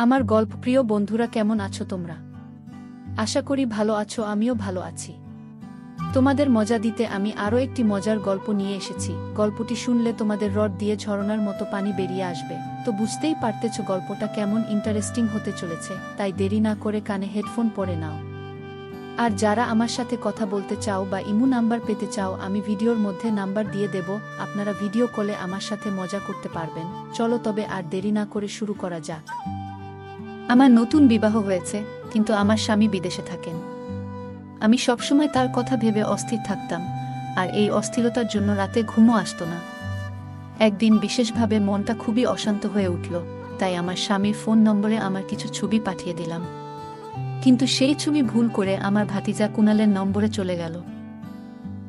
আমার গল্পপ্রিয় বন্ধুরা, কেমন আছো তোমরা? আশা করি ভালো আছো, আমিও ভালো আছি। তোমাদের মজা দিতে আমি আরও একটি মজার গল্প নিয়ে এসেছি। গল্পটি শুনলে তোমাদের রড দিয়ে ঝরনার মতো পানি বেরিয়ে আসবে। তো বুঝতেই পারতেছ গল্পটা কেমন ইন্টারেস্টিং হতে চলেছে, তাই দেরি না করে কানে হেডফোন পরে নাও। আর যারা আমার সাথে কথা বলতে চাও বা ইমো নাম্বার পেতে চাও, আমি ভিডিওর মধ্যে নাম্বার দিয়ে দেব, আপনারা ভিডিও কলে আমার সাথে মজা করতে পারবেন। চলো তবে আর দেরি না করে শুরু করা যাক। আমার নতুন বিবাহ হয়েছে, কিন্তু আমার স্বামী বিদেশে থাকেন। আমি সবসময় তার কথা ভেবে অস্থির থাকতাম, আর এই অস্থিরতার জন্য রাতে ঘুমও আসতো না। একদিন বিশেষভাবে মনটা খুবই অশান্ত হয়ে উঠল, তাই আমার স্বামীর ফোন নম্বরে আমার কিছু ছবি পাঠিয়ে দিলাম। কিন্তু সেই ছবি ভুল করে আমার ভাতিজা কুনালের নম্বরে চলে গেল।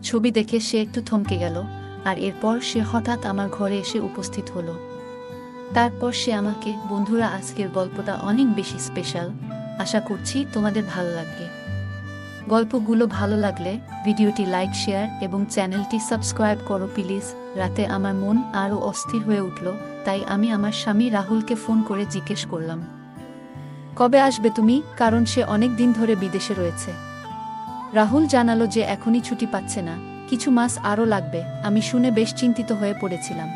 ছবি দেখে সে একটু থমকে গেল, আর এরপর সে হঠাৎ আমার ঘরে এসে উপস্থিত হলো। তারপর সে আমাকে, বন্ধুরা আজকের গল্পটা অনেক বেশি স্পেশাল, আশা করছি তোমাদের ভালো লাগবে। গল্পগুলো ভালো লাগলে ভিডিওটি লাইক, শেয়ার এবং চ্যানেলটি সাবস্ক্রাইব করো প্লিজ। রাতে আমার মন আরও অস্থির হয়ে উঠল, তাই আমি আমার স্বামী রাহুলকে ফোন করে জিজ্ঞেস করলাম, কবে আসবে তুমি? কারণ সে অনেক দিন ধরে বিদেশে রয়েছে। রাহুল জানালো যে এখনই ছুটি পাচ্ছে না, কিছু মাস আরও লাগবে। আমি শুনে বেশ চিন্তিত হয়ে পড়েছিলাম।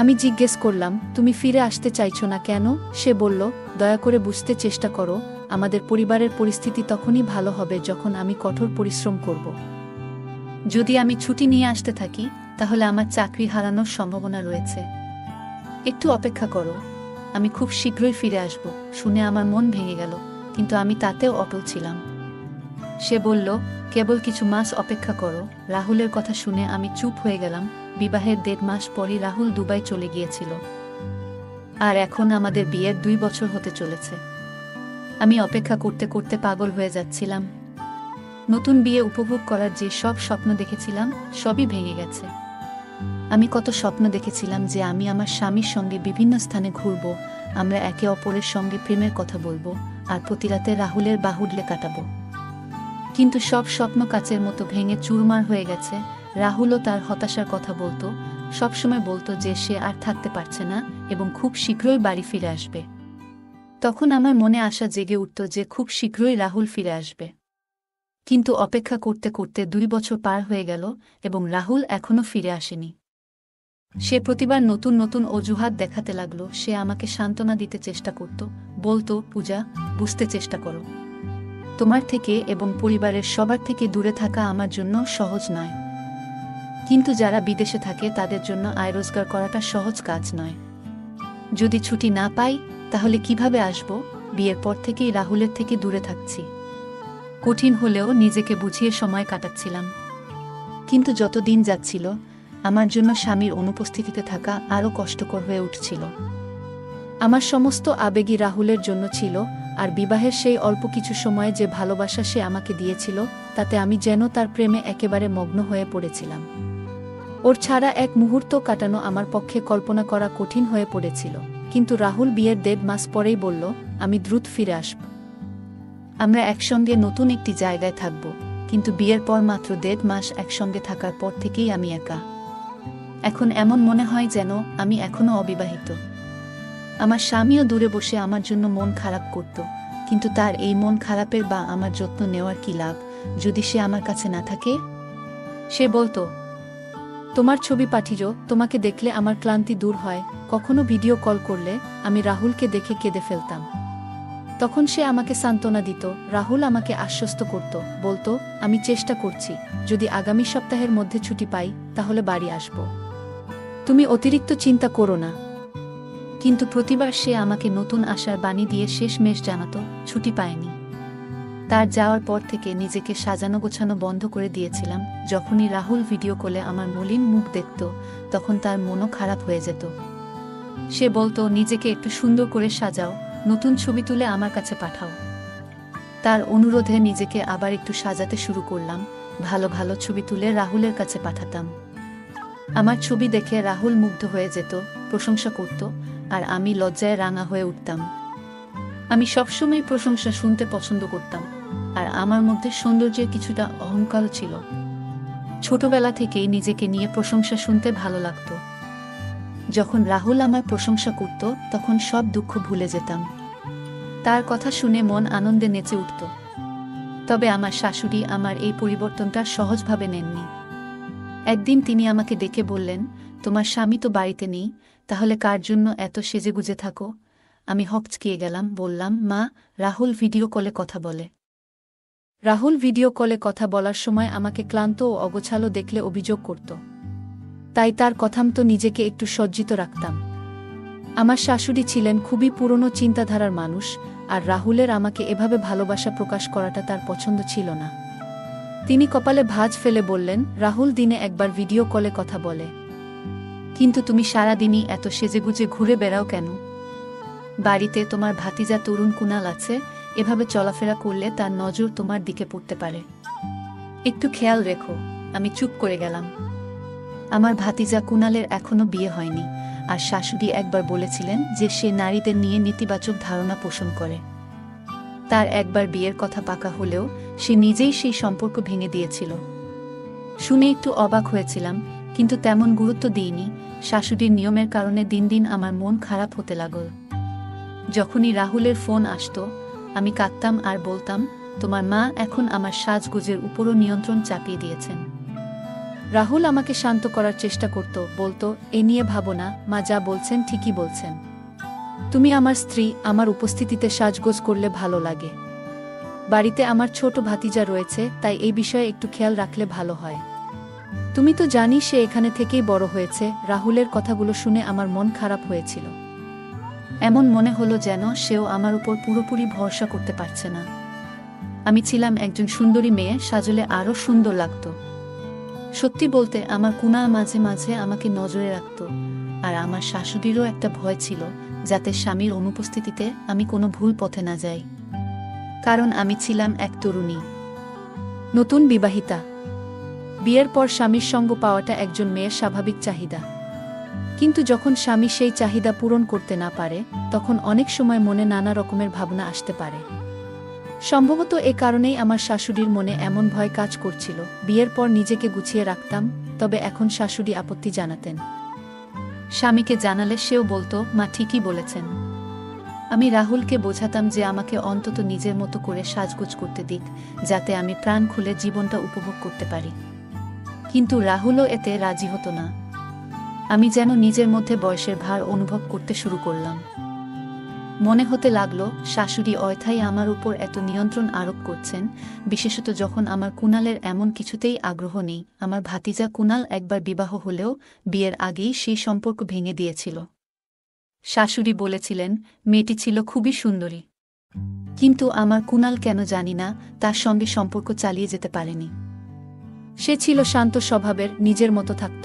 আমি জিজ্ঞেস করলাম, তুমি ফিরে আসতে চাইছো না কেন? সে বলল, দয়া করে বুঝতে চেষ্টা করো, আমাদের পরিবারের পরিস্থিতি তখনই ভালো হবে যখন আমি কঠোর পরিশ্রম করব। যদি আমি ছুটি নিয়ে আসতে থাকি, তাহলে আমার চাকরি হারানোর সম্ভাবনা রয়েছে। একটু অপেক্ষা করো, আমি খুব শীঘ্রই ফিরে আসব। শুনে আমার মন ভেঙে গেল, কিন্তু আমি তাতেও অটল ছিলাম। সে বলল, কেবল কিছু মাস অপেক্ষা করো। রাহুলের কথা শুনে আমি চুপ হয়ে গেলাম। বিবাহের 1.5 মাস পরই রাহুল দুবাই চলে গিয়েছিল, আর এখন আমাদের বিয়ের 2 বছর হতে চলেছে। আমি অপেক্ষা করতে করতে পাগল হয়ে যাচ্ছিলাম। নতুন বিয়ে উপভোগ করার যে সব স্বপ্ন দেখেছিলাম, সবই ভেঙে গেছে। আমি কত স্বপ্ন দেখেছিলাম যে আমি আমার স্বামীর সঙ্গে বিভিন্ন স্থানে ঘুরব, আমরা একে অপরের সঙ্গে প্রেমের কথা বলবো, আর প্রতি রাতে রাহুলের বাহুডলে কাটাবো। কিন্তু সব স্বপ্ন কাচের মতো ভেঙে চুরমার হয়ে গেছে। রাহুলও তার হতাশার কথা বলতো, সবসময় বলতো যে সে আর থাকতে পারছে না এবং খুব শীঘ্রই বাড়ি ফিরে আসবে। তখন আমার মনে আশা জেগে উঠত যে খুব শীঘ্রই রাহুল ফিরে আসবে। কিন্তু অপেক্ষা করতে করতে 2 বছর পার হয়ে গেল এবং রাহুল এখনো ফিরে আসেনি। সে প্রতিবার নতুন নতুন অজুহাত দেখাতে লাগলো। সে আমাকে সান্ত্বনা দিতে চেষ্টা করত, বলতো, পূজা, বুঝতে চেষ্টা করো। তোমার থেকে এবং পরিবারের সবার থেকে দূরে থাকা আমার জন্য সহজ নয়, কিন্তু যারা বিদেশে থাকে তাদের জন্য আয় রোজগার করাটা সহজ কাজ নয়। যদি ছুটি না পাই, তাহলে কিভাবে আসব? বিয়ের পর থেকেই রাহুলের থেকে দূরে থাকছি। কঠিন হলেও নিজেকে বুঝিয়ে সময় কাটাচ্ছিলাম। কিন্তু যত দিন যাচ্ছিল, আমার জন্য স্বামীর অনুপস্থিতিতে থাকা আরও কষ্টকর হয়ে উঠছিল। আমার সমস্ত আবেগই রাহুলের জন্য ছিল, আর বিবাহের সেই অল্প কিছু সময়ে যে ভালোবাসা সে আমাকে দিয়েছিল, তাতে আমি যেন তার প্রেমে একেবারে মগ্ন হয়ে পড়েছিলাম। ওর ছাড়া এক মুহূর্ত কাটানো আমার পক্ষে কল্পনা করা কঠিন হয়ে পড়েছিল। কিন্তু রাহুল বিয়ের 1.5 মাস পরেই বলল, আমি দ্রুত ফিরে আসব। আমরা একসঙ্গে নতুন একটি জায়গায় থাকব। কিন্তু বিয়ের পর মাত্র 1.5 মাস একসঙ্গে থাকার পর থেকেই আমি একা। এখন এমন মনে হয় যেন আমি এখনো অবিবাহিত। আমার স্বামীও দূরে বসে আমার জন্য মন খারাপ করত, কিন্তু তার এই মন খারাপের বা আমার যত্ন নেওয়ার কি লাভ, যদি সে আমার কাছে না থাকে? সে বলতো, তোমার ছবি পাঠিও, তোমাকে দেখলে আমার ক্লান্তি দূর হয়। কখনো ভিডিও কল করলে আমি রাহুলকে দেখে কেঁদে ফেলতাম। তখন সে আমাকে সান্ত্বনা দিত। রাহুল আমাকে আশ্বস্ত করত, বলতো, আমি চেষ্টা করছি, যদি আগামী সপ্তাহের মধ্যে ছুটি পাই, তাহলে বাড়ি আসব। তুমি অতিরিক্ত চিন্তা করো না। কিন্তু প্রতিবার সে আমাকে নতুন আশার বাণী দিয়ে শেষমেশ জানাতো, ছুটি পায়নি। তার যাওয়ার পর থেকে নিজেকে সাজানো গোছানো বন্ধ করে দিয়েছিলাম। যখনই রাহুল ভিডিও কলে আমার মলিন মুখ দেখত, তখন তার মনও খারাপ হয়ে যেত। সে বলতো, নিজেকে একটু সুন্দর করে সাজাও, নতুন ছবি তুলে আমার কাছে পাঠাও। তার অনুরোধে নিজেকে আবার একটু সাজাতে শুরু করলাম। ভালো ভালো ছবি তুলে রাহুলের কাছে পাঠাতাম। আমার ছবি দেখে রাহুল মুগ্ধ হয়ে যেত, প্রশংসা করত, আর আমি লজ্জায় রাঙা হয়ে উঠতাম। আমি সবসময় প্রশংসা শুনতে পছন্দ করতাম, আর আমার মধ্যে সৌন্দর্যের কিছুটা অহংকারও ছিল। ছোটবেলা থেকেই নিজেকে নিয়ে প্রশংসা শুনতে ভালো লাগত। যখন রাহুল আমার প্রশংসা করত, তখন সব দুঃখ ভুলে যেতাম। তার কথা শুনে মন আনন্দে নেচে উঠত। তবে আমার শাশুড়ি আমার এই পরিবর্তনটা সহজভাবে নেননি। একদিন তিনি আমাকে ডেকে বললেন, তোমার স্বামী তো বাড়িতে নেই, তাহলে কার জন্য এত সেজেগুজে থাকো? আমি হকচকিয়ে গেলাম, বললাম, মা, রাহুল ভিডিও কলে কথা বলে। রাহুল ভিডিও কলে কথা বলার সময় আমাকে ক্লান্ত ও অগোছালো দেখলে অভিযোগ করত। তাই তার কথামতো নিজেকে একটু সজ্জিত রাখতাম। আমার শাশুড়ি ছিলেন খুবই পুরনো চিন্তাধারার মানুষ, আর রাহুলের আমাকে এভাবে ভালোবাসা প্রকাশ করাটা তার পছন্দ ছিল না। তিনি কপালে ভাঁজ ফেলে বললেন, রাহুল দিনে একবার ভিডিও কলে কথা বলে, কিন্তু তুমি সারাদিনই এত সেজেগুজে ঘুরে বেড়াও কেন? বাড়িতে তোমার ভাতিজা তরুণ কুনাল আছে, এভাবে চলাফেরা করলে তার নজর তোমার দিকে পড়তে পারে। একটু খেয়াল রেখো। আমি চুপ করে গেলাম। আমার ভাতিজা কুনালের এখনো বিয়ে হয়নি, আর শাশুড়ি একবার বলেছিলেন যে সে নারীদের নিয়ে নেতিবাচক ধারণা পোষণ করে। তার একবার বিয়ের কথা পাকা হলেও সে নিজেই সেই সম্পর্ক ভেঙে দিয়েছিল। শুনে একটু অবাক হয়েছিলাম, কিন্তু তেমন গুরুত্ব দিইনি। শাশুড়ির নিয়মের কারণে দিন দিন আমার মন খারাপ হতে লাগল। যখনই রাহুলের ফোন আসত, আমি কাঁদতাম আর বলতাম, তোমার মা এখন আমার সাজগোজের উপরও নিয়ন্ত্রণ চাপিয়ে দিয়েছেন। রাহুল আমাকে শান্ত করার চেষ্টা করত, বলতো, এ নিয়ে ভাবো না, মা যা বলছেন ঠিকই বলছেন। তুমি আমার স্ত্রী, আমার উপস্থিতিতে সাজগোজ করলে ভালো লাগে। বাড়িতে আমার ছোট ভাতিজা রয়েছে, তাই এই বিষয়ে একটু খেয়াল রাখলে ভালো হয়। তুমি তো জানি সে এখানে থেকেই বড় হয়েছে। রাহুলের কথাগুলো শুনে আমার মন খারাপ হয়েছিল। এমন মনে হলো যেন সেও আমার উপর পুরোপুরি ভরসা করতে পারছে না। আমি ছিলাম একজন সুন্দরী মেয়ে, সাজলে আরও সুন্দর লাগত। সত্যি বলতে আমার কুনাল মাঝে মাঝে আমাকে নজরে রাখত, আর আমার শাশুড়িরও একটা ভয় ছিল যাতে স্বামীর অনুপস্থিতিতে আমি কোনো ভুল পথে না যাই। কারণ আমি ছিলাম এক তরুণী, নতুন বিবাহিতা। বিয়ের পর স্বামীর সঙ্গ পাওয়াটা একজন মেয়ের স্বাভাবিক চাহিদা। কিন্তু যখন স্বামী সেই চাহিদা পূরণ করতে না পারে, তখন অনেক সময় মনে নানা রকমের ভাবনা আসতে পারে। সম্ভবত এ কারণেই আমার শাশুড়ির মনে এমন ভয় কাজ করছিল। বিয়ের পর নিজেকে গুছিয়ে রাখতাম, তবে এখন শাশুড়ি আপত্তি জানাতেন। স্বামীকে জানালে সেও বলতো, মা ঠিকই বলেছেন। আমি রাহুলকে বোঝাতাম যে আমাকে অন্তত নিজের মতো করে সাজগোজ করতে দিক, যাতে আমি প্রাণ খুলে জীবনটা উপভোগ করতে পারি। কিন্তু রাহুলও এতে রাজি হতো না। আমি যেন নিজের মধ্যে বয়সের ভার অনুভব করতে শুরু করলাম। মনে হতে লাগলো শাশুড়ি অয়থাই আমার উপর এত নিয়ন্ত্রণ আরোপ করছেন, বিশেষত যখন আমার কুনালের এমন কিছুতেই আগ্রহ নেই। আমার ভাতিজা কুনাল একবার বিবাহ হলেও বিয়ের আগেই সেই সম্পর্ক ভেঙে দিয়েছিল। শাশুড়ি বলেছিলেন মেয়েটি ছিল খুবই সুন্দরী, কিন্তু আমার কুনাল কেন জানি না তার সঙ্গে সম্পর্ক চালিয়ে যেতে পারেনি। সে ছিল শান্ত স্বভাবের, নিজের মতো থাকত।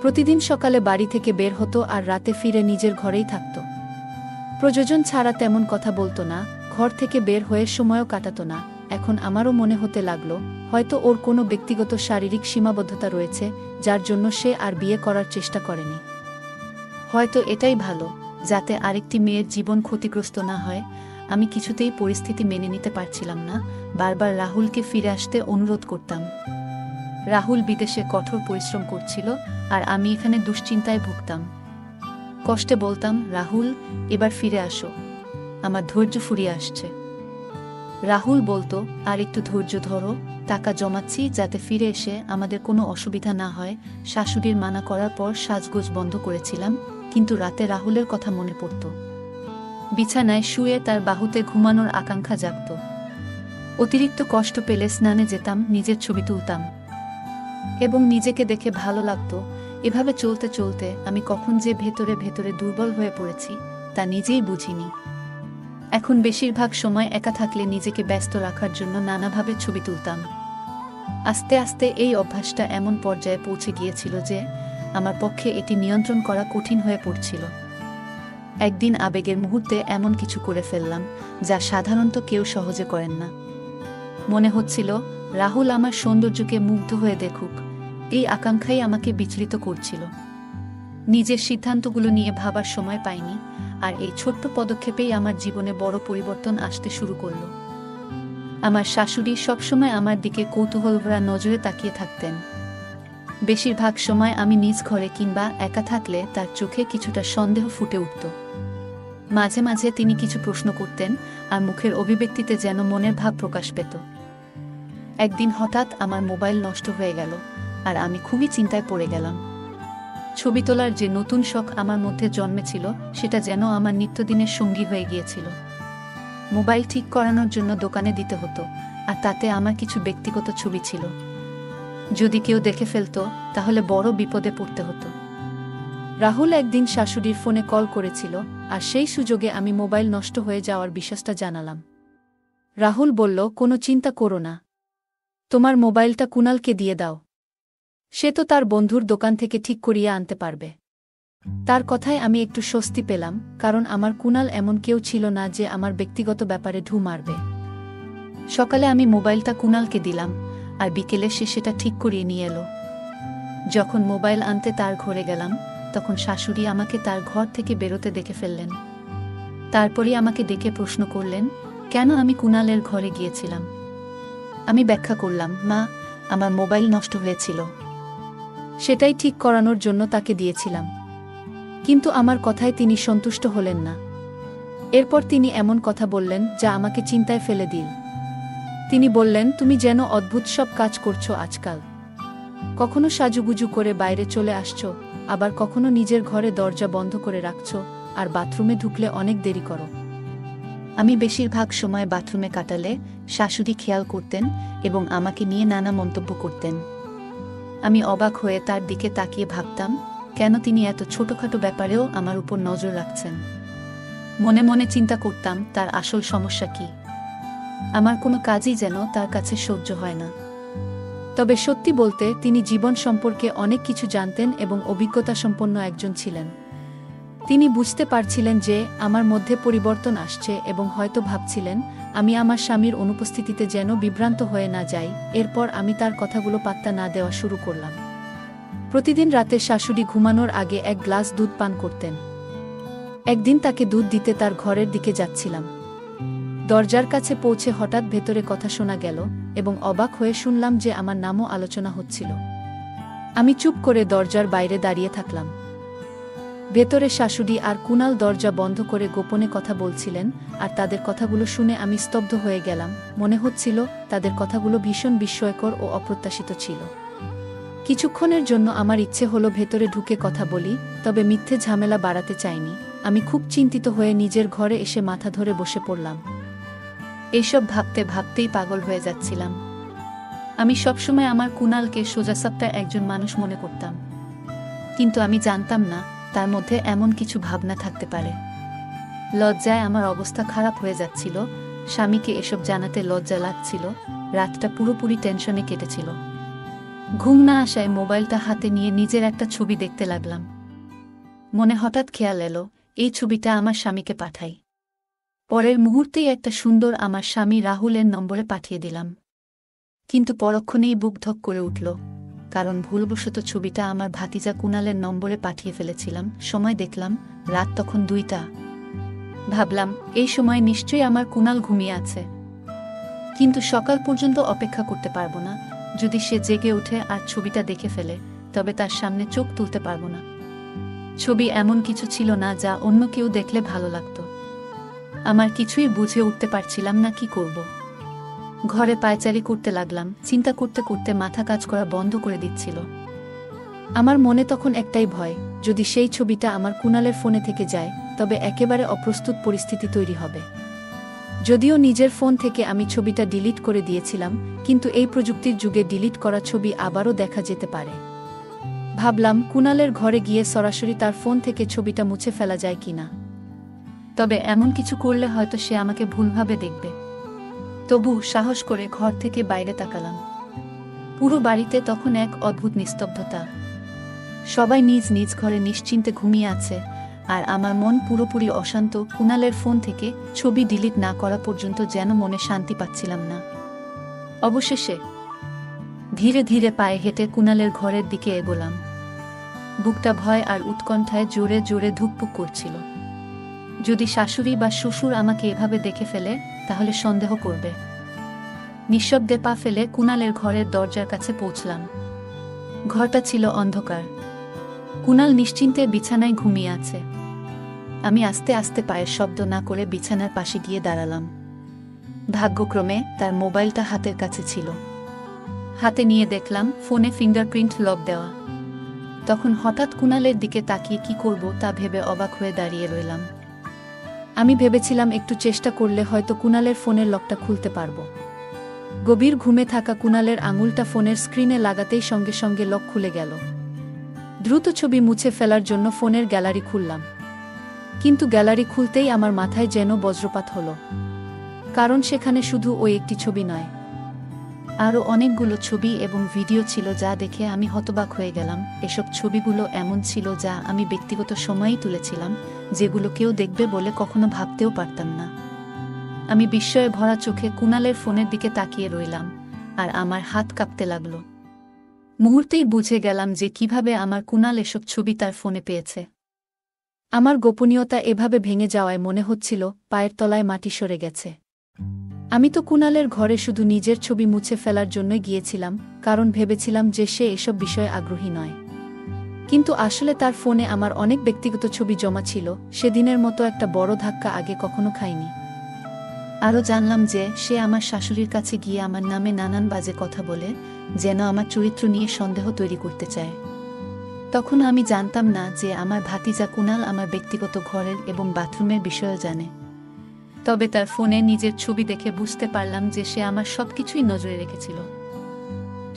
প্রতিদিন সকালে বাড়ি থেকে বের হতো আর রাতে ফিরে নিজের ঘরেই থাকত। প্রয়োজন ছাড়া তেমন কথা বলতো না, ঘর থেকে বের হয়ে সময়ও কাটাতো না। এখন আমারও মনে হতে লাগলো হয়তো ওর কোনো ব্যক্তিগত শারীরিক সীমাবদ্ধতা রয়েছে, যার জন্য সে আর বিয়ে করার চেষ্টা করেনি। হয়তো এটাই ভালো, যাতে আরেকটি মেয়ের জীবন ক্ষতিগ্রস্ত না হয়। আমি কিছুতেই পরিস্থিতি মেনে নিতে পারছিলাম না। বারবার রাহুলকে ফিরে আসতে অনুরোধ করতাম। রাহুল বিদেশে কঠোর পরিশ্রম করছিল, আর আমি এখানে দুশ্চিন্তায় ভুগতাম। কষ্টে বলতাম, রাহুল, এবার ফিরে আসো, আমার ধৈর্য ফুরিয়ে আসছে। রাহুল বলতো, আর একটু ধৈর্য ধরো, টাকা জমাচ্ছি যাতে ফিরে এসে আমাদের কোনো অসুবিধা না হয়। শাশুড়ির মানা করার পর সাজগোজ বন্ধ করেছিলাম, কিন্তু রাতে রাহুলের কথা মনে পড়ত। বিছানায় শুয়ে তার বাহুতে ঘুমানোর আকাঙ্ক্ষা জাগত। অতিরিক্ত কষ্ট পেলে স্নানে যেতাম, নিজের ছবি তুলতাম এবং নিজেকে দেখে ভালো লাগতো। এভাবে চলতে চলতে আমি কখন যে ভেতরে ভেতরে দুর্বল হয়ে পড়েছি তা নিজেই বুঝিনি। এখন বেশিরভাগ সময় একা থাকলে নিজেকে ব্যস্ত রাখার জন্য নানাভাবে ছবি তুলতাম। আস্তে আস্তে এই অভ্যাসটা এমন পর্যায়ে পৌঁছে গিয়েছিল যে আমার পক্ষে এটি নিয়ন্ত্রণ করা কঠিন হয়ে পড়ছিল। একদিন আবেগের মুহূর্তে এমন কিছু করে ফেললাম যা সাধারণত কেউ সহজে করেন না। মনে হচ্ছিল রাহুল আমার সৌন্দর্যকে মুগ্ধ হয়ে দেখুক, এই আকাঙ্ক্ষাই আমাকে বিচলিত করছিল। নিজের সিদ্ধান্তগুলো নিয়ে ভাবার সময় পাইনি, আর এই ছোট্ট পদক্ষেপেই আমার জীবনে বড় পরিবর্তন আসতে শুরু করল। আমার শাশুড়ি সবসময় আমার দিকে কৌতূহলভরা নজরে তাকিয়ে থাকতেন। বেশিরভাগ সময় আমি নিজ ঘরে কিংবা একা থাকলে তার চোখে কিছুটা সন্দেহ ফুটে উঠত। মাঝে মাঝে তিনি কিছু প্রশ্ন করতেন, আর মুখের অভিব্যক্তিতে যেন মনের ভাব প্রকাশ পেত। একদিন হঠাৎ আমার মোবাইল নষ্ট হয়ে গেল, আর আমি খুবই চিন্তায় পড়ে গেলাম। ছবি তোলার যে নতুন শখ আমার মধ্যে জন্মেছিল, সেটা যেন আমার নিত্যদিনের সঙ্গী হয়ে গিয়েছিল। মোবাইল ঠিক করানোর জন্য দোকানে দিতে হতো, আর তাতে আমার কিছু ব্যক্তিগত ছবি ছিল। যদি কেউ দেখে ফেলত, তাহলে বড় বিপদে পড়তে হতো। রাহুল একদিন শাশুড়ির ফোনে কল করেছিল, আর সেই সুযোগে আমি মোবাইল নষ্ট হয়ে যাওয়ার বিশ্বাসটা জানালাম। রাহুল বলল, কোনো চিন্তা করো না, তোমার মোবাইলটা কুণালকে দিয়ে দাও, সে তো তার বন্ধুর দোকান থেকে ঠিক করিয়ে আনতে পারবে। তার কথায় আমি একটু স্বস্তি পেলাম, কারণ আমার কুণাল এমন কেউ ছিল না যে আমার ব্যক্তিগত ব্যাপারে ঢু মারবে। সকালে আমি মোবাইলটা কুণালকে দিলাম, আর বিকেলে সে সেটা ঠিক করিয়ে নিয়ে এলো। যখন মোবাইল আনতে তার ঘরে গেলাম, তখন শাশুড়ি আমাকে তার ঘর থেকে বেরোতে দেখে ফেললেন। তারপরই আমাকে ডেকে প্রশ্ন করলেন, কেন আমি কুণালের ঘরে গিয়েছিলাম। আমি ব্যাখ্যা করলাম, মা, আমার মোবাইল নষ্ট হয়েছিল, সেটাই ঠিক করানোর জন্য তাকে দিয়েছিলাম। কিন্তু আমার কথায় তিনি সন্তুষ্ট হলেন না। এরপর তিনি এমন কথা বললেন যা আমাকে চিন্তায় ফেলে দিল। তিনি বললেন, তুমি যেন অদ্ভুত সব কাজ করছো আজকাল। কখনো সাজুগুজু করে বাইরে চলে আসছো, আবার কখনো নিজের ঘরে দরজা বন্ধ করে রাখছো, আর বাথরুমে ঢুকলে অনেক দেরি করো। আমি বেশিরভাগ সময় বাথরুমে কাটালে শাশুড়ি খেয়াল করতেন এবং আমাকে নিয়ে নানা মন্তব্য করতেন। আমি অবাক হয়ে তার দিকে তাকিয়ে ভাবতাম, কেন তিনি এত ছোটখাটো ব্যাপারেও আমার উপর নজর রাখছেন। মনে মনে চিন্তা করতাম, তার আসল সমস্যা কি। আমার কোনো কাজই যেন তার কাছে সহ্য হয় না। তবে সত্যি বলতে, তিনি জীবন সম্পর্কে অনেক কিছু জানতেন এবং অভিজ্ঞতা সম্পন্ন একজন ছিলেন। তিনি বুঝতে পারছিলেন যে আমার মধ্যে পরিবর্তন আসছে এবং হয়তো ভাবছিলেন আমি আমার স্বামীর অনুপস্থিতিতে যেন বিভ্রান্ত হয়ে না যাই। এরপর আমি তার কথাগুলো পাত্তা না দেওয়া শুরু করলাম। প্রতিদিন রাতে শাশুড়ি ঘুমানোর আগে এক গ্লাস দুধ পান করতেন। একদিন তাকে দুধ দিতে তার ঘরের দিকে যাচ্ছিলাম। দরজার কাছে পৌঁছে হঠাৎ ভেতরে কথা শোনা গেল, এবং অবাক হয়ে শুনলাম যে আমার নামও আলোচনা হচ্ছিল। আমি চুপ করে দরজার বাইরে দাঁড়িয়ে থাকলাম। ভেতরে শাশুড়ি আর কুণাল দরজা বন্ধ করে গোপনে কথা বলছিলেন, আর তাদের কথাগুলো শুনে আমি স্তব্ধ হয়ে গেলাম। মনে হচ্ছিল তাদের কথাগুলো ভীষণ বিস্ময়কর ও অপ্রত্যাশিত ছিল। কিছুক্ষণের জন্য আমার ইচ্ছে হলো ভেতরে ঢুকে কথা বলি, তবে মিথ্যে ঝামেলা বাড়াতে চাইনি। আমি খুব চিন্তিত হয়ে নিজের ঘরে এসে মাথা ধরে বসে পড়লাম। এইসব ভাবতে ভাবতেই পাগল হয়ে যাচ্ছিলাম। আমি সবসময় আমার কুণালকে সোজাসাপটা একজন মানুষ মনে করতাম, কিন্তু আমি জানতাম না তার মধ্যে এমন কিছু ভাবনা থাকতে পারে। লজ্জায় আমার অবস্থা খারাপ হয়ে যাচ্ছিল। স্বামীকে এসব জানাতে লজ্জা লাগছিল। রাতটা পুরোপুরি টেনশনে কেটেছিল। ঘুম না আসায় মোবাইলটা হাতে নিয়ে নিজের একটা ছবি দেখতে লাগলাম। মনে হঠাৎ খেয়াল এলো, এই ছবিটা আমার স্বামীকে পাঠাই। পরের মুহূর্তেই একটা সুন্দর আমার স্বামী রাহুলের নম্বরে পাঠিয়ে দিলাম। কিন্তু পরক্ষণেই বুক ধক করে উঠল, কারণ ভুলবশত ছবিটা আমার ভাতিজা কুণালের নম্বরে পাঠিয়ে ফেলেছিলাম। সময় দেখলাম রাত তখন 2টা। ভাবলাম, এই সময় নিশ্চয়ই আমার কুণাল ঘুমিয়ে আছে। কিন্তু সকাল পর্যন্ত অপেক্ষা করতে পারবো না। যদি সে জেগে ওঠে আর ছবিটা দেখে ফেলে, তবে তার সামনে চোখ তুলতে পারবো না। ছবি এমন কিছু ছিল না যা অন্য কেউ দেখলে ভালো লাগতো। আমার কিছুই বুঝে উঠতে পারছিলাম না কি করব। ঘরে পায়চারি করতে লাগলাম। চিন্তা করতে করতে মাথা কাজ করা বন্ধ করে দিচ্ছিল। আমার মনে তখন একটাই ভয়, যদি সেই ছবিটা আমার কুণালের ফোনে থেকে যায়, তবে একেবারে অপ্রস্তুত পরিস্থিতি তৈরি হবে। যদিও নিজের ফোন থেকে আমি ছবিটা ডিলিট করে দিয়েছিলাম, কিন্তু এই প্রযুক্তির যুগে ডিলিট করা ছবি আবারও দেখা যেতে পারে। ভাবলাম, কুণালের ঘরে গিয়ে সরাসরি তার ফোন থেকে ছবিটা মুছে ফেলা যায় কিনা। তবে এমন কিছু করলে হয়তো সে আমাকে ভুলভাবে দেখবে। তবু সাহস করে ঘর থেকে বাইরে তাকালাম। পুরো বাড়িতে তখন এক অদ্ভুত নিস্তব্ধতা। সবাই নিজ নিজ ঘরে নিশ্চিন্তে ঘুমিয়ে আছে, আর আমার মন পুরোপুরি অশান্ত। কুণালের ফোন থেকে ছবি ডিলিট না করা পর্যন্ত যেন মনে শান্তি পাচ্ছিলাম না। অবশেষে ধীরে ধীরে পায়ে হেঁটে কুণালের ঘরের দিকে এগোলাম। বুকটা ভয় আর উৎকণ্ঠায় জোরে জোরে ধুকপুক করছিল। যদি শাশুড়ি বা শ্বশুর আমাকে এভাবে দেখে ফেলে, তাহলে সন্দেহ করবে। নিঃশব্দে পা ফেলে কুণালের ঘরের দরজার কাছে পৌঁছলাম। ঘরটা ছিল অন্ধকার। কুণাল নিশ্চিন্তে বিছানায় ঘুমিয়ে আছে। আমি আস্তে আস্তে পায়ের শব্দ না করে বিছানার পাশে গিয়ে দাঁড়ালাম। ভাগ্যক্রমে তার মোবাইলটা হাতের কাছে ছিল। হাতে নিয়ে দেখলাম ফোনে ফিঙ্গারপ্রিন্ট লক দেওয়া। তখন হঠাৎ কুণালের দিকে তাকিয়ে কি করব তা ভেবে অবাক হয়ে দাঁড়িয়ে রইলাম। আমি ভেবেছিলাম একটু চেষ্টা করলে হয়তো কুণালের ফোনের লকটা খুলতে পারব। গভীর ঘুমে থাকা কুণালের আঙুলটা ফোনের স্ক্রিনে লাগাতেই সঙ্গে সঙ্গে লক খুলে গেল। দ্রুত ছবি মুছে ফেলার জন্য ফোনের গ্যালারি খুললাম, কিন্তু গ্যালারি খুলতেই আমার মাথায় যেন বজ্রপাত হলো। কারণ সেখানে শুধু ওই একটি ছবি নয়, আরও অনেকগুলো ছবি এবং ভিডিও ছিল যা দেখে আমি হতবাক হয়ে গেলাম। এসব ছবিগুলো এমন ছিল যা আমি ব্যক্তিগত সময়েই তুলেছিলাম, যেগুলো কেউ দেখবে বলে কখনো ভাবতেও পারতাম না। আমি বিস্ময়ে ভরা চোখে কুণালের ফোনের দিকে তাকিয়ে রইলাম, আর আমার হাত কাঁপতে লাগলো। মুহূর্তেই বুঝে গেলাম যে কিভাবে আমার কুণাল এসব ছবি তার ফোনে পেয়েছে। আমার গোপনীয়তা এভাবে ভেঙে যাওয়ায় মনে হচ্ছিল পায়ের তলায় মাটি সরে গেছে। আমি তো কুণালের ঘরে শুধু নিজের ছবি মুছে ফেলার জন্যই গিয়েছিলাম, কারণ ভেবেছিলাম যে সে এসব বিষয়ে আগ্রহী নয়। কিন্তু আসলে তার ফোনে আমার অনেক ব্যক্তিগত ছবি জমা ছিল। সেদিনের মতো একটা বড় ধাক্কা আগে কখনো খাইনি। আরও জানলাম যে সে আমার শাশুড়ির কাছে গিয়ে আমার নামে নানান বাজে কথা বলে, যেন আমার চরিত্র নিয়ে সন্দেহ তৈরি করতে চায়। তখন আমি জানতাম না যে আমার ভাতিজা কুণাল আমার ব্যক্তিগত ঘরের এবং বাথরুমের বিষয়েও জানে। তবে তার ফোনে নিজের ছবি দেখে বুঝতে পারলাম যে সে আমার সবকিছুই নজরে রেখেছিল।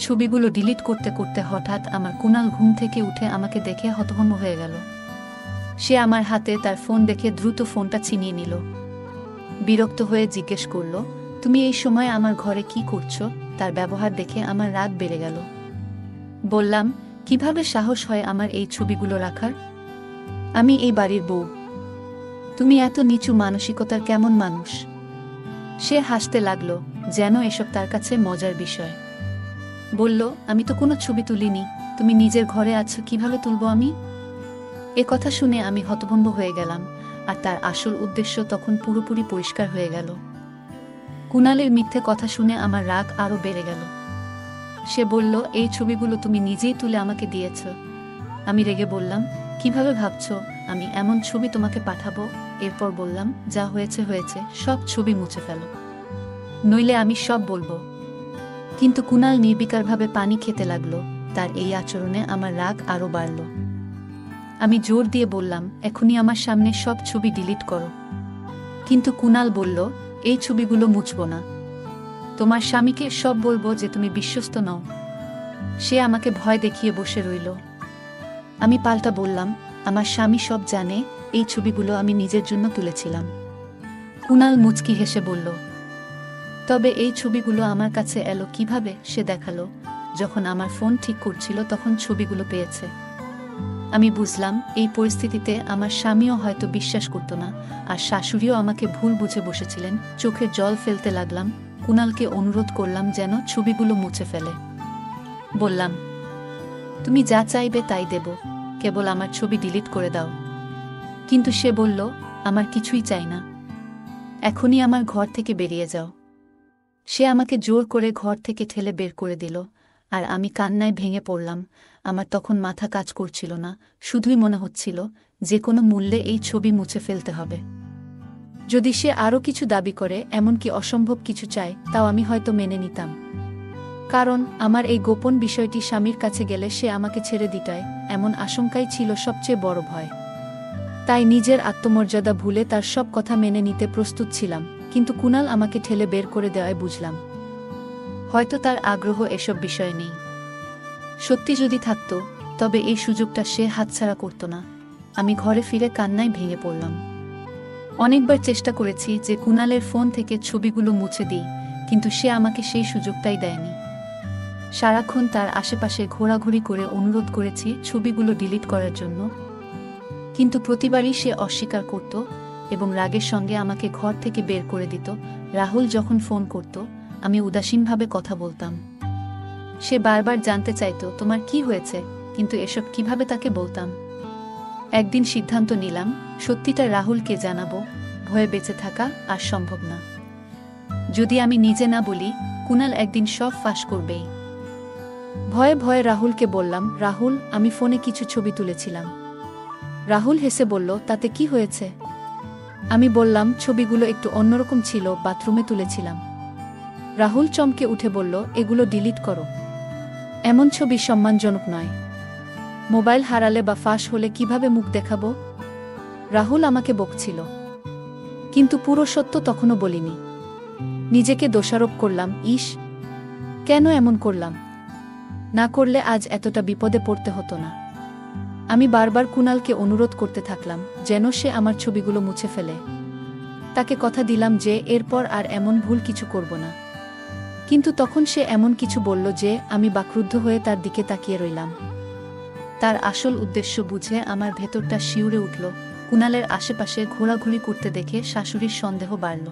ছবিগুলো ডিলিট করতে করতে হঠাৎ আমার কুণাল ঘুম থেকে উঠে আমাকে দেখে হতভম্ব হয়ে গেল। সে আমার হাতে তার ফোন দেখে দ্রুত ফোনটা ছিনিয়ে নিল। বিরক্ত হয়ে জিজ্ঞেস করল, তুমি এই সময় আমার ঘরে কি করছো? তার ব্যবহার দেখে আমার রাগ বেড়ে গেল। বললাম, কিভাবে সাহস হয় আমার এই ছবিগুলো রাখার? আমি এই বাড়ির বউ। তুমি এত নিচু মানসিকতার কেমন মানুষ? সে হাসতে লাগল, যেন এসব তার কাছে মজার বিষয়। বলল, আমি তো কোনো ছবি তুলিনি, তুমি নিজের ঘরে আছো, কিভাবে তুলবো আমি? এ কথা শুনে আমি হতভম্ব হয়ে গেলাম, আর তার আসল উদ্দেশ্য তখন পুরোপুরি পরিষ্কার হয়ে গেল। কুণালের মিথ্যে কথা শুনে আমার রাগ আরও বেড়ে গেল। সে বলল, এই ছবিগুলো তুমি নিজেই তুলে আমাকে দিয়েছ। আমি রেগে বললাম, কিভাবে ভাবছ আমি এমন ছবি তোমাকে পাঠাবো? এরপর বললাম, যা হয়েছে হয়েছে, সব ছবি মুছে ফেলো, নইলে আমি সব বলবো। কিন্তু কুণাল নির্বিকারভাবে পানি খেতে লাগলো। তার এই আচরণে আমার রাগ আরও বাড়ল। আমি জোর দিয়ে বললাম, এখনই আমার সামনে সব ছবি ডিলিট করো। কিন্তু কুণাল বলল, এই ছবিগুলো মুছব না। তোমার স্বামীকে সব বলবো যে তুমি বিশ্বস্ত নও। সে আমাকে ভয় দেখিয়ে বসে রইল। আমি পাল্টা বললাম, আমার স্বামী সব জানে, এই ছবিগুলো আমি নিজের জন্য তুলেছিলাম। কুণাল মুচকি হেসে বলল, তবে এই ছবিগুলো আমার কাছে এলো কিভাবে? সে দেখালো, যখন আমার ফোন ঠিক করছিল তখন ছবিগুলো পেয়েছে। আমি বুঝলাম এই পরিস্থিতিতে আমার স্বামীও হয়তো বিশ্বাস করত না, আর শাশুড়িও আমাকে ভুল বুঝে বসেছিলেন। চোখে জল ফেলতে লাগলাম। কুণালকে অনুরোধ করলাম যেন ছবিগুলো মুছে ফেলে। বললাম, তুমি যা চাইবে তাই দেব, কেবল আমার ছবি ডিলিট করে দাও। কিন্তু সে বলল, আমার কিছুই চাই না, এখনই আমার ঘর থেকে বেরিয়ে যাও। সে আমাকে জোর করে ঘর থেকে ঠেলে বের করে দিল, আর আমি কান্নায় ভেঙে পড়লাম। আমার তখন মাথা কাজ করছিল না, শুধুই মনে হচ্ছিল যে কোনো মূল্যে এই ছবি মুছে ফেলতে হবে। যদি সে আরও কিছু দাবি করে, এমনকি অসম্ভব কিছু চায়, তাও আমি হয়তো মেনে নিতাম। কারণ আমার এই গোপন বিষয়টি স্বামীর কাছে গেলে সে আমাকে ছেড়ে দিতায়, এমন আশঙ্কাই ছিল সবচেয়ে বড় ভয়। তাই নিজের আত্মমর্যাদা ভুলে তার সব কথা মেনে নিতে প্রস্তুত ছিলাম। কিন্তু কুণাল আমাকে ঠেলে বের করে দেওয়ায় বুঝলাম, হয়তো তার আগ্রহ এসব বিষয়ে নেই। সত্যি যদি থাকত, তবে এই সুযোগটা সে হাতছাড়া করত না। আমি ঘরে ফিরে কান্নায় ভেঙে পড়লাম। অনেকবার চেষ্টা করেছি যে কুণালের ফোন থেকে ছবিগুলো মুছে দিই, কিন্তু সে আমাকে সেই সুযোগটাই দেয়নি। সারাক্ষণ তার আশেপাশে ঘোরাঘুরি করে অনুরোধ করেছি ছবিগুলো ডিলিট করার জন্য, কিন্তু প্রতিবারই সে অস্বীকার করত এবং রাগের সঙ্গে আমাকে ঘর থেকে বের করে দিত। রাহুল যখন ফোন করত, আমি উদাসীনভাবে কথা বলতাম। সে বারবার জানতে চাইত, তোমার কি হয়েছে, কিন্তু এসব কিভাবে তাকে বলতাম। একদিন সিদ্ধান্ত নিলাম, সত্যিটা রাহুলকে জানাবো। ভয়ে বেঁচে থাকা আর সম্ভব না। যদি আমি নিজে না বলি, কুণাল একদিন সব ফাঁস করবেই। ভয়ে ভয়ে রাহুলকে বললাম, রাহুল, আমি ফোনে কিছু ছবি তুলেছিলাম। রাহুল হেসে বলল, তাতে কি হয়েছে? আমি বললাম, ছবিগুলো একটু অন্যরকম ছিল, বাথরুমে তুলেছিলাম। রাহুল চমকে উঠে বলল, এগুলো ডিলিট করো। এমন ছবি সম্মানজনক নয়। মোবাইল হারালে বা ফাঁস হলে কিভাবে মুখ দেখাবো? রাহুল আমাকে বকছিল, কিন্তু পুরো সত্য তখনও বলিনি। নিজেকে দোষারোপ করলাম, ইস, কেন এমন করলাম? না করলে আজ এতটা বিপদে পড়তে হতো না। আমি বারবার কুণালকে অনুরোধ করতে থাকলাম যেন সে আমার ছবিগুলো মুছে ফেলে। তাকে কথা দিলাম যে এরপর আর এমন ভুল কিছু করব না। কিন্তু তখন সে এমন কিছু বলল যে আমি বাকরুদ্ধ হয়ে তার দিকে তাকিয়ে রইলাম। তার আসল উদ্দেশ্য বুঝে আমার ভেতরটা শিউরে উঠল। কুণালের আশেপাশে ঘোরাঘুরি করতে দেখে শাশুড়ির সন্দেহ বাড়ল।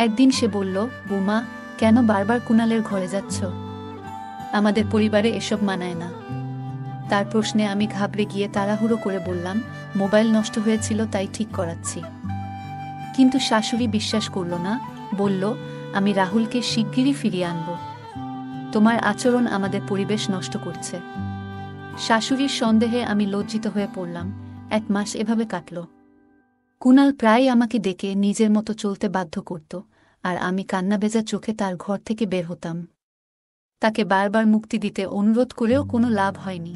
একদিন সে বলল, বৌমা, কেন বারবার কুণালের ঘরে যাচ্ছ? আমাদের পরিবারে এসব মানায় না। তার প্রশ্নে আমি ঘাবড়ে গিয়ে তাড়াহুড়ো করে বললাম, মোবাইল নষ্ট হয়েছিল তাই ঠিক করাচ্ছি। কিন্তু শাশুড়ি বিশ্বাস করল না, বলল, আমি রাহুলকে শিগগিরই ফিরিয়ে আনব। তোমার আচরণ আমাদের পরিবেশ নষ্ট করছে। শাশুড়ির সন্দেহে আমি লজ্জিত হয়ে পড়লাম। 1 মাস এভাবে কাটল। কুণাল প্রায় আমাকে ডেকে নিজের মতো চলতে বাধ্য করত, আর আমি কান্নাভেজা চোখে তার ঘর থেকে বের হতাম। তাকে বারবার মুক্তি দিতে অনুরোধ করেও কোনো লাভ হয়নি।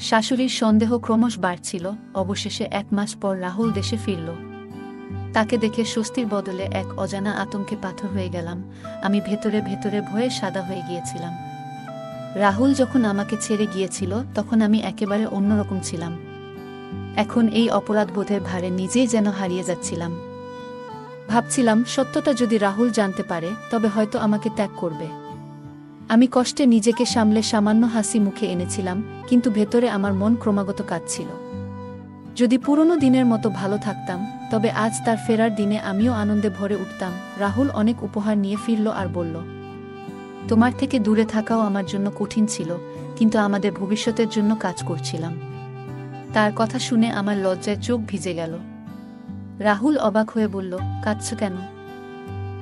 শাশুড়ির সন্দেহ ক্রমশ বাড়ছিল। অবশেষে 1 মাস পর রাহুল দেশে ফিরল। তাকে দেখে স্বস্তির বদলে এক অজানা আতঙ্কে পাথর হয়ে গেলাম। আমি ভেতরে ভেতরে ভয়ে সাদা হয়ে গিয়েছিলাম। রাহুল যখন আমাকে ছেড়ে গিয়েছিল তখন আমি একেবারে অন্যরকম ছিলাম। এখন এই অপরাধবোধের ভারে নিজেই যেন হারিয়ে যাচ্ছিলাম। ভাবছিলাম, সত্যটা যদি রাহুল জানতে পারে তবে হয়তো আমাকে ত্যাগ করবে। আমি কষ্টে নিজেকে সামলে সামান্য হাসি মুখে এনেছিলাম, কিন্তু ভেতরে আমার মন ক্রমাগত কাঁদছিল। যদি পুরনো দিনের মতো ভালো থাকতাম, তবে আজ তার ফেরার দিনে আমিও আনন্দে ভরে উঠতাম। রাহুল অনেক উপহার নিয়ে ফিরল আর বলল, তোমার থেকে দূরে থাকাও আমার জন্য কঠিন ছিল, কিন্তু আমাদের ভবিষ্যতের জন্য কাজ করছিলাম। তার কথা শুনে আমার লজ্জায় চোখ ভিজে গেল। রাহুল অবাক হয়ে বলল, কাঁদছ কেন?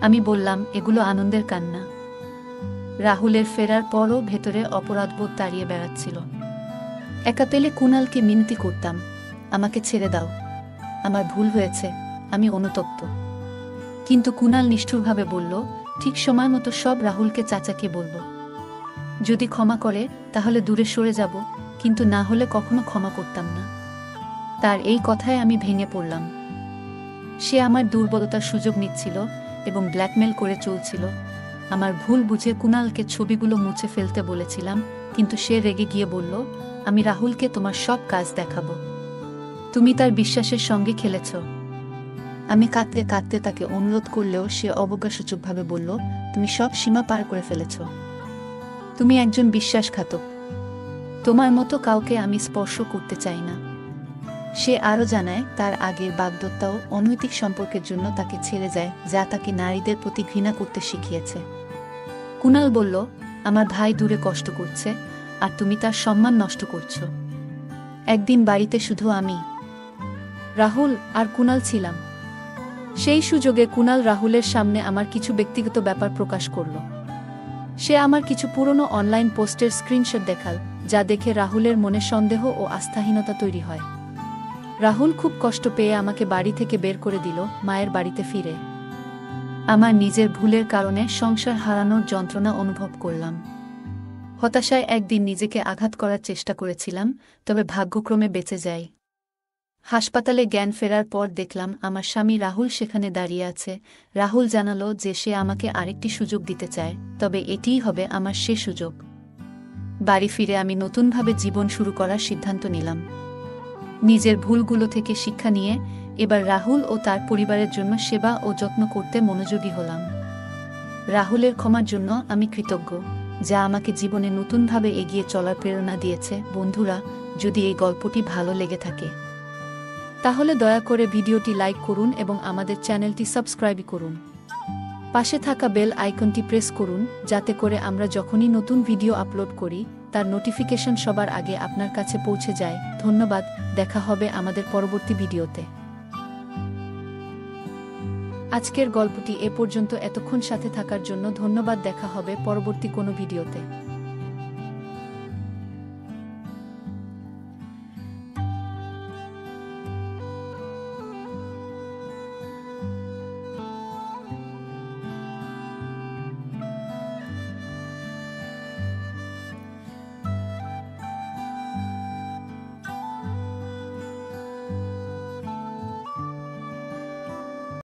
আমি বললাম, এগুলো আনন্দের কান্না। রাহুলের ফেরার পরও ভেতরে অপরাধবোধ তাড়িয়ে বেড়াচ্ছিল। একা পেলে কুণালকে মিনতি করতাম, আমাকে ছেড়ে দাও, আমার ভুল হয়েছে, আমি অনুতপ্ত। কিন্তু কুণাল নিষ্ঠুরভাবে বলল, ঠিক সময় মতো সব রাহুলকে চাচাকে বলবো। যদি ক্ষমা করে তাহলে দূরে সরে যাব, কিন্তু না হলে কখনো ক্ষমা করতাম না। তার এই কথায় আমি ভেঙে পড়লাম। সে আমার দুর্বলতার সুযোগ নিচ্ছিল এবং ব্ল্যাকমেল করে চলছিল। আমার ভুল বুঝে কুণালকে ছবিগুলো মুছে ফেলতে বলেছিলাম, কিন্তু সে রেগে গিয়ে বলল, আমি রাহুলকে তোমার সব কাজ দেখাবো। তুমি তার বিশ্বাসের সঙ্গে খেলেছ। আমি কাঁদতে কাঁদতে তাকে অনুরোধ করলেও সে অবজ্ঞাসূচকভাবে বলল, তুমি সব সীমা পার করে ফেলেছ। তুমি একজন বিশ্বাসঘাতক। তোমার মতো কাউকে আমি স্পর্শ করতে চাই না। সে আরও জানায়, তার আগের বাগদত্তাও অনৈতিক সম্পর্কের জন্য তাকে ছেড়ে যায়, যা তাকে নারীদের প্রতি ঘৃণা করতে শিখিয়েছে। কুণাল বলল, আমার ভাই দূরে কষ্ট করছে, আর তুমি তার সম্মান নষ্ট করছ। একদিন বাড়িতে শুধু আমি, রাহুল আর কুণাল ছিলাম। সেই সুযোগে কুণাল রাহুলের সামনে আমার কিছু ব্যক্তিগত ব্যাপার প্রকাশ করল। সে আমার কিছু পুরনো অনলাইন পোস্টের স্ক্রিনশট দেখাল, যা দেখে রাহুলের মনে সন্দেহ ও আস্থাহীনতা তৈরি হয়। রাহুল খুব কষ্ট পেয়ে আমাকে বাড়ি থেকে বের করে দিল, মায়ের বাড়িতে ফিরে আমার নিজের ভুলের কারণে সংসার হারানোর যন্ত্রণা অনুভব করলাম। হতাশায় একদিন নিজেকে আঘাত করার চেষ্টা করেছিলাম, তবে ভাগ্যক্রমে বেঁচে যাই। হাসপাতালে জ্ঞান ফেরার পর দেখলাম আমার স্বামী রাহুল সেখানে দাঁড়িয়ে আছে। রাহুল জানালো যে সে আমাকে আরেকটি সুযোগ দিতে চায়, তবে এটিই হবে আমার শেষ সুযোগ। বাড়ি ফিরে আমি নতুনভাবে জীবন শুরু করার সিদ্ধান্ত নিলাম। নিজের ভুলগুলো থেকে শিক্ষা নিয়ে এবার রাহুল ও তার পরিবারের জন্য সেবা ও যত্ন করতে মনোযোগী হলাম। রাহুলের ক্ষমার জন্য আমি কৃতজ্ঞ, যা আমাকে জীবনে নতুনভাবে এগিয়ে চলার প্রেরণা দিয়েছে। বন্ধুরা, যদি এই গল্পটি ভালো লেগে থাকে তাহলে দয়া করে ভিডিওটি লাইক করুন এবং আমাদের চ্যানেলটি সাবস্ক্রাইব করুন। পাশে থাকা বেল আইকনটি প্রেস করুন, যাতে করে আমরা যখনই নতুন ভিডিও আপলোড করি তার নোটিফিকেশন সবার আগে আপনার কাছে পৌঁছে যায়। ধন্যবাদ, দেখা হবে আমাদের পরবর্তী ভিডিওতে। আজকের গল্পটি এ পর্যন্ত। এতক্ষণ সাথে থাকার জন্য ধন্যবাদ। দেখা হবে পরবর্তী কোনো ভিডিওতে।